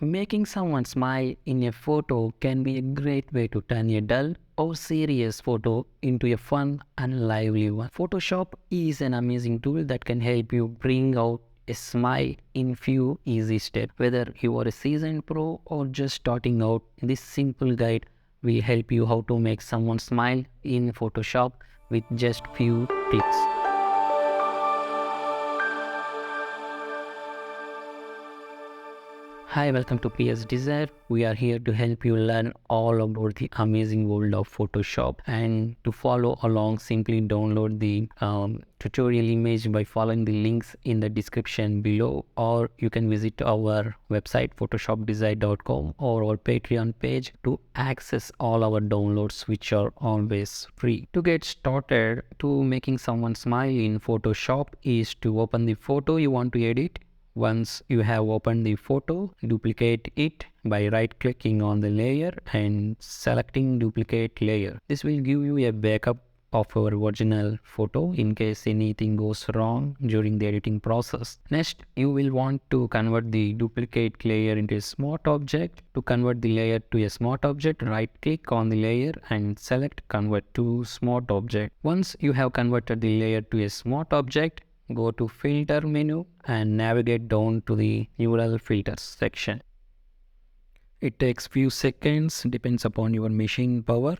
Making someone smile in a photo can be a great way to turn a dull or serious photo into a fun and lively one. Photoshop is an amazing tool that can help you bring out a smile in few easy steps. Whether you are a seasoned pro or just starting out, this simple guide will help you how to make someone smile in Photoshop with just few tips. Hi, welcome to PSDESIRE. We are here to help you learn all about the amazing world of Photoshop. And to follow along, simply download the tutorial image by following the links in the description below, or you can visit our website photoshopdesire.com or our Patreon page to access all our downloads, which are always free. To get started, to making someone smile in Photoshop is to open the photo you want to edit. Once you have opened the photo, duplicate it by right-clicking on the layer and selecting duplicate layer. This will give you a backup of our original photo in case anything goes wrong during the editing process. Next, you will want to convert the duplicate layer into a smart object. To convert the layer to a smart object, right-click on the layer and select Convert to Smart Object. Once you have converted the layer to a smart object, go to Filter menu and navigate down to the Neural Filters section. It takes few seconds, depends upon your machine power.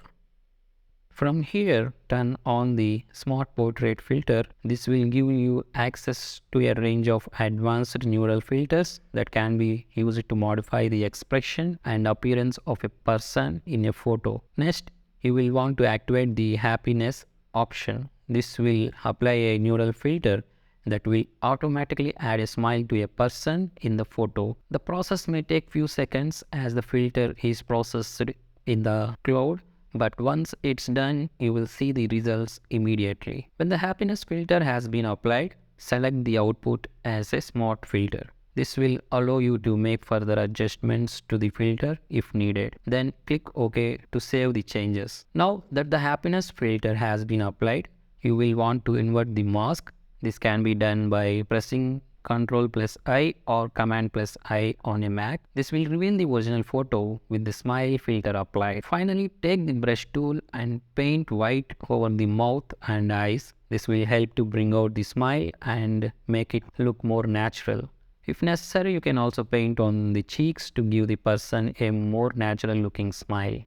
From here, turn on the Smart Portrait filter. This will give you access to a range of advanced neural filters that can be used to modify the expression and appearance of a person in a photo. Next, you will want to activate the happiness option. This will apply a neural filter that will automatically add a smile to a person in the photo. The process may take few seconds as the filter is processed in the cloud, but once it's done, you will see the results immediately. When the happiness filter has been applied, select the output as a smart filter. This will allow you to make further adjustments to the filter if needed. Then click OK to save the changes. Now that the happiness filter has been applied, you will want to invert the mask. This can be done by pressing Ctrl+I or Command+I on a Mac. This will reveal the original photo with the smile filter applied. Finally, take the brush tool and paint white over the mouth and eyes. This will help to bring out the smile and make it look more natural. If necessary, you can also paint on the cheeks to give the person a more natural looking smile.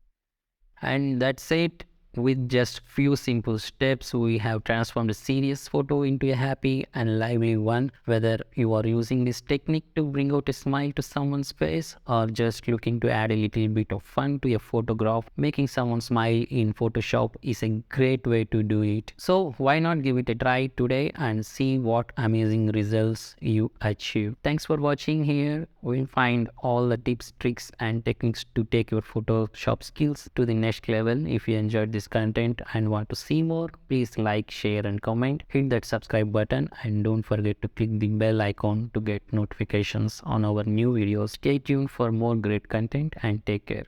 And that's it. With just few simple steps, we have transformed a serious photo into a happy and lively one. Whether you are using this technique to bring out a smile to someone's face or just looking to add a little bit of fun to a photograph, making someone smile in Photoshop is a great way to do it. So why not give it a try today and see what amazing results you achieve. Thanks for watching here. We'll find all the tips, tricks and techniques to take your Photoshop skills to the next level. If you enjoyed this content and want to see more, please like, share and comment. Hit that subscribe button and don't forget to click the bell icon to get notifications on our new videos. Stay tuned for more great content and take care.